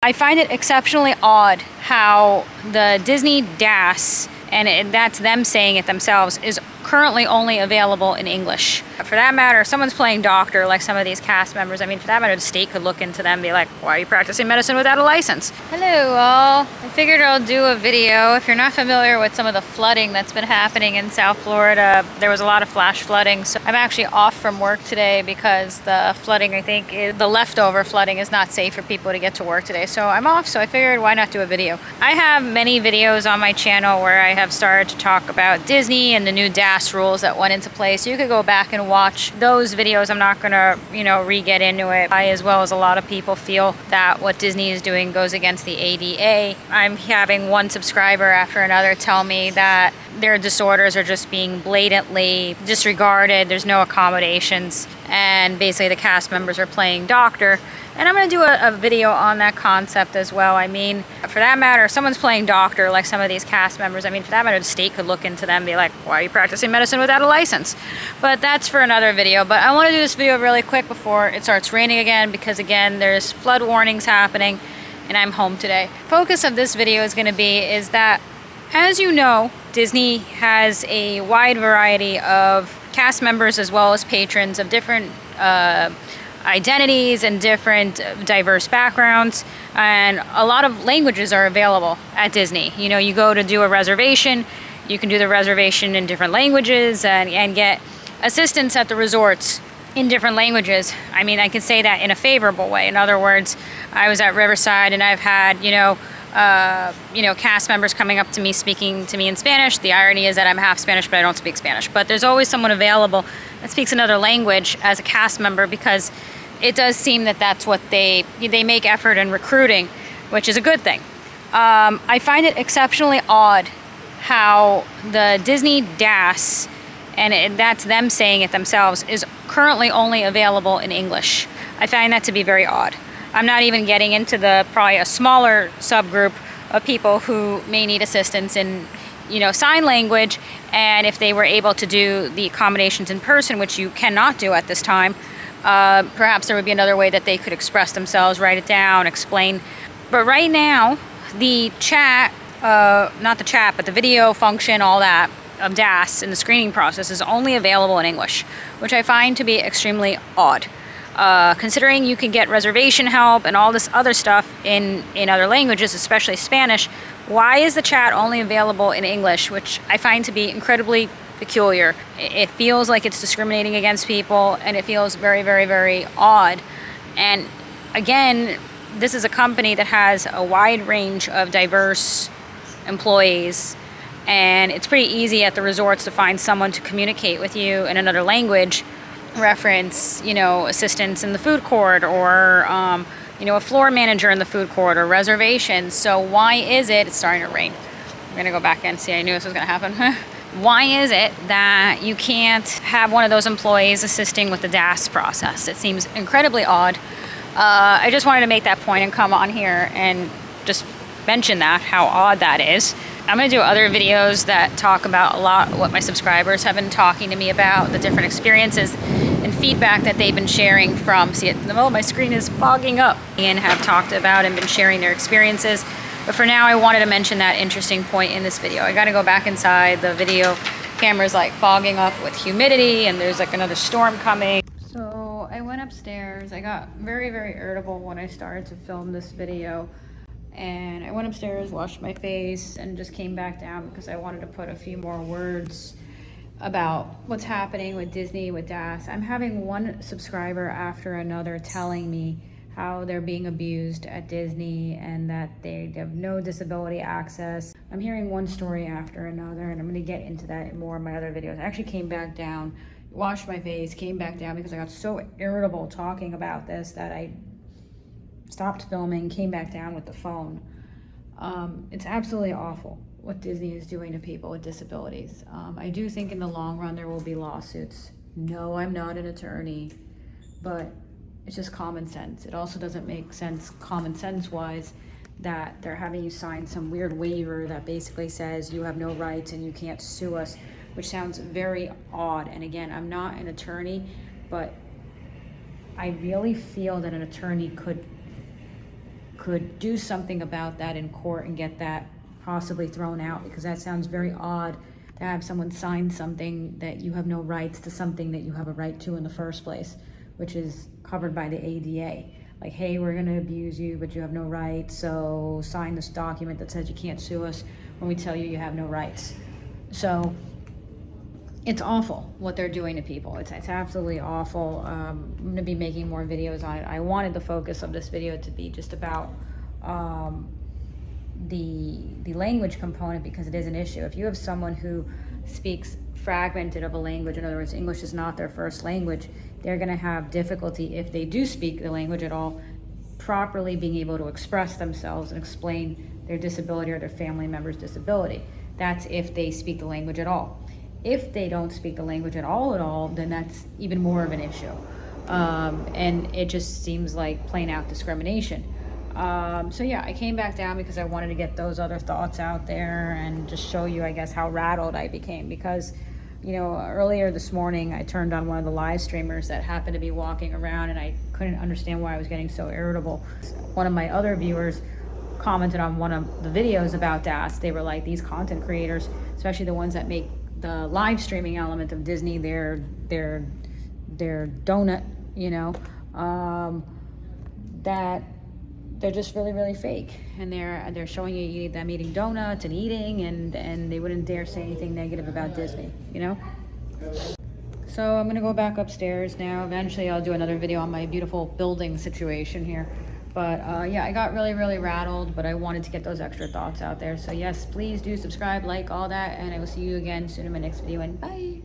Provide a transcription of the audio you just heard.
I find it exceptionally odd how the Disney DAS, and that's them saying it themselves, is currently only available in English. For that matter, if someone's playing doctor, like some of these cast members, I mean, for that matter, the state could look into them and be like, why are you practicing medicine without a license? Hello all. I figured I'll do a video. If you're not familiar with some of the flooding that's been happening in South Florida, there was a lot of flash flooding. So I'm actually off from work today because the flooding, I think, the leftover flooding is not safe for people to get to work today. So I'm off, so I figured why not do a video. I have many videos on my channel where I have started to talk about Disney and the new DAS rules that went into place. You could go back and watch those videos. I'm not gonna, re-get into it. I, as well as a lot of people, feel that what Disney is doing goes against the ADA. I'm having one subscriber after another tell me that their disorders are just being blatantly disregarded. There's no accommodations, and basically the cast members are playing doctor. And I'm going to do a video on that concept as well. I mean, for that matter, if someone's playing doctor, like some of these cast members, I mean, for that matter, the state could look into them and be like, why are you practicing medicine without a license? But that's for another video. But I want to do this video really quick before it starts raining again, because again, there's flood warnings happening and I'm home today. Focus of this video is going to be is that, as you know, Disney has a wide variety of cast members as well as patrons of different identities and different diverse backgrounds, and a lot of languages are available at Disney. You go to do a reservation, you can do the reservation in different languages and get assistance at the resorts in different languages. I mean, I can say that in a favorable way. In other words, I was at Riverside and I've had cast members coming up to me speaking to me in Spanish. The irony is that I'm half Spanish, but I don't speak Spanish. But there's always someone available that speaks another language as a cast member, because it does seem that that's what they make effort in recruiting, which is a good thing. I find it exceptionally odd how the Disney DAS, and that's them saying it themselves, is currently only available in English. I find that to be very odd. I'm not even getting into probably a smaller subgroup of people who may need assistance in, sign language, and if they were able to do the accommodations in person, which you cannot do at this time, perhaps there would be another way that they could express themselves, write it down, explain. But right now, the chat, not the chat, but the video function, all that, of DAS in the screening process is only available in English, which I find to be extremely odd. Considering you can get reservation help and all this other stuff in other languages, especially Spanish, why is the chat only available in English, which I find to be incredibly peculiar. It feels like it's discriminating against people, and it feels very, very, very odd. And again, this is a company that has a wide range of diverse employees, and it's pretty easy at the resorts to find someone to communicate with you in another language, reference, assistance in the food court, or a floor manager in the food court, or reservations. So why is it's starting to rain. I'm gonna go back in. See, I knew this was gonna happen. Why is it that you can't have one of those employees assisting with the DAS process? It seems incredibly odd. I just wanted to make that point and come on here and just mention that, how odd that is. I'm going to do other videos that talk about a lot what my subscribers have been talking to me about, the different experiences and feedback that they've been sharing from, see, at the moment my screen is fogging up, and have talked about and been sharing their experiences. But for now, I wanted to mention that interesting point in this video. I got to go back inside. The video camera's like fogging up with humidity, and there's like another storm coming. So I went upstairs. I got very, very irritable when I started to film this video. And I went upstairs, washed my face, and just came back down because I wanted to put a few more words about what's happening with Disney, with DAS. I'm having one subscriber after another telling me how they're being abused at Disney and that they have no disability access. I'm hearing one story after another, and I'm gonna get into that in more of my other videos. I actually came back down, washed my face, came back down because I got so irritable talking about this that I stopped filming, came back down with the phone. It's absolutely awful what Disney is doing to people with disabilities. I do think in the long run there will be lawsuits. No, I'm not an attorney, but it's just common sense. It also doesn't make sense common sense wise that they're having you sign some weird waiver that basically says you have no rights and you can't sue us, which sounds very odd. And again, I'm not an attorney, but I really feel that an attorney could could do something about that in court and get that possibly thrown out, because that sounds very odd to have someone sign something that you have no rights to something that you have a right to in the first place, which is covered by the ADA. Like, hey, we're gonna abuse you, but you have no rights, so sign this document that says you can't sue us when we tell you you have no rights. So it's awful what they're doing to people. It's absolutely awful. I'm gonna be making more videos on it. I wanted the focus of this video to be just about the language component, because it is an issue. If you have someone who speaks fragmented of a language, in other words, English is not their first language, they're going to have difficulty, if they do speak the language at all, properly being able to express themselves and explain their disability or their family member's disability. That's if they speak the language at all. If they don't speak the language at all, then that's even more of an issue. And it just seems like plain out discrimination. So yeah, I came back down because I wanted to get those other thoughts out there and just show you, I guess, how rattled I became. Because, you know, earlier this morning I turned on one of the live streamers that happened to be walking around, and I couldn't understand why I was getting so irritable. One of my other viewers commented on one of the videos about DAS. They were like, these content creators, especially the ones that make the live streaming element of Disney their donut, you know, that they're just really, really fake, and they're showing you them eating donuts and eating, and they wouldn't dare say anything negative about Disney, you know. So I'm gonna go back upstairs now. Eventually I'll do another video on my beautiful building situation here, but yeah, I got really, really rattled, but I wanted to get those extra thoughts out there. So yes, please do subscribe, like, all that, and I will see you again soon in my next video, and bye.